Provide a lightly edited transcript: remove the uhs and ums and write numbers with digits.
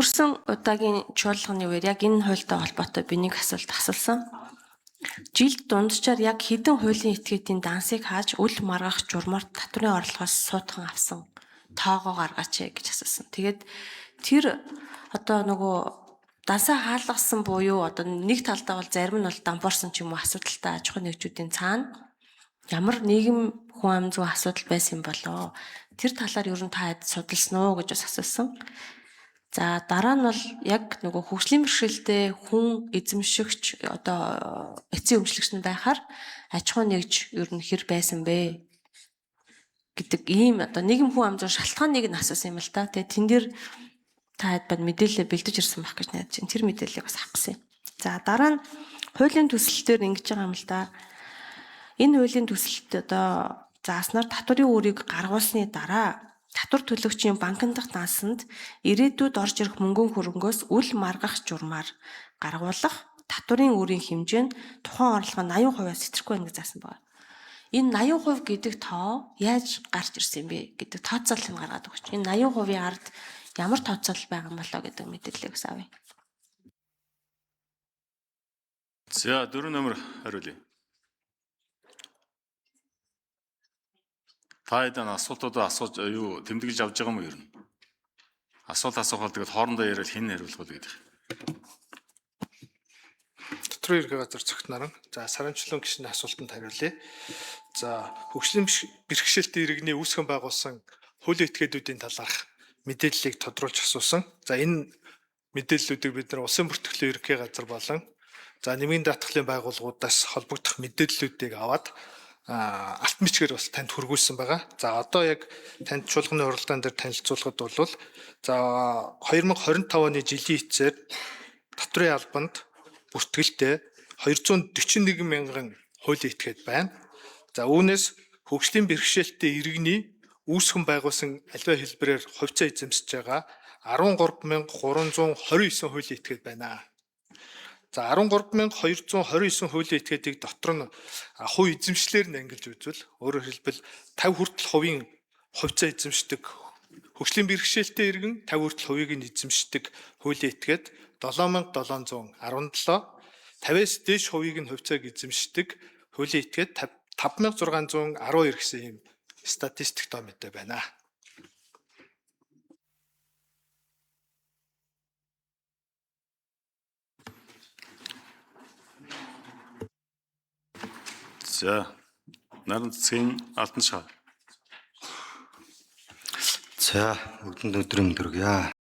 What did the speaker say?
Өнгөрсөн удаагийн чуулганы үеэр яг энэ хуультай холбоотой би нэг асуулт асуусан. Жилд дунджаар яг хэдэн хуулийн этгээдийн дансыг хааж үл маргах журмаар татврын орлогоос суудхан авсан тоогоо гаргаач гэж асуусан. Тэгээд тэр одоо нөгөө дансаа хаалгасан буюу одоо нэг талдаа бол зарим нь бол дампуурсан ч юм уу асуудалтай аж ахуйн нэгжүүдийн цаана ямар нийгэм хүн ам зүйн асуудал байсан юм болоо. Тэр талаар ер нь та судалсан уу гэж бас асуусан. За дараа нь бол яг нөгөө хөгжлийн бэрхшээлтэй хүн эзэмшигч одоо эцсийн өмчлөгч нь байхаар аж ахуйн нэгж ер нь хэр байсан бэ гэдэг ийм одоо нийгэм хүн ам зүйн шалтгааныг нь асуусан юм л да. Тэгээ тэн дээр та бод мэдээлэл бэлдэж ирсэн байх гэж найдаж байна. Тэр мэдээллийг бас авах гэсэн юм. За дараа нь хуулийн төсөлтөөр ингэж байгаа юм л да. Энэ хуулийн төсөлт одоо зааснаар татврын үүрийг гаргуулсны дараа татвар төлөгчийн банкн дахь дансанд ирээдүйд орж ирэх мөнгөн хөрөнгөөс үл маргах журмаар гаргуулах татврын үүрийн хэмжээ нь тухайн орлогын 80%-аас сэтрэхгүй байна гэж заасан байна. Энэ 80% гэдэг тоо яаж гарч ирсэн бэ гэдэг тооцоолыг гаргаад өгч. Энэ 80%-ийн ард ямар тооцоол байгаа юм болоо гэдэг мэдээллийг бас авъя. За 4 номер хариулъя. Та эдэн асуултуудаа асууж юу тэмдэглэж авч байгаа юм уу ер нь? Асуулт асуухад тэгээд хоорондоо яриад хэн хариулах вэ гэдэг. Дотроо ерхий газар цогт наран. За саранчлон гишний асуултанд хариулъя. За хөгжлийн бэрхшээлтэй иргэний үүсгэн байгуулсан хуулийн этгээдүүдийн талаарх мэдээллийг тодруулж асуусан. За энэ мэдээллүүдийг бид нар улсын бүртгэлийн ерхий газар болон за нэмийн даатгалын байгууллагуудаас холбогдох мэдээллүүдийг аваад алт бичгээр бас танд хүргүүлсэн байгаа. За одоо яг танд чуулганы уралдаан дээр танилцуулахад бол за 2025 оны жилийн эцээр татврын албанд бүртгэлтэй 241 мянган хуулийн этгээд байна. За үүнээс хөгжлийн бэрхшээлтэй иргэний үүсгэн байгуулсан аливаа хэлбэрээр хувьцаа эзэмсэж байгаа 13329 хуулийн этгээд байна. За 13229 хуулийн этгээдийг дотор нь хувь эзэмшлэр нь ангилж үзвэл өөрөөр хэлбэл 50 хүртэл хувийн хувьцаа эзэмшдэг хөгжлийн бэрхшээлтэй иргэн 50 хүртэл хувийг нь эзэмшдэг хуулийн этгээд 7717 50-аас дээш хувийг нь хувьцааг эзэмшдэг хуулийн этгээд 5612 гэсэн ийм статистик тоо мэдээ байна. За наран цэцгийн алтан шаа. За өглөө өдрийн өдрөг яа.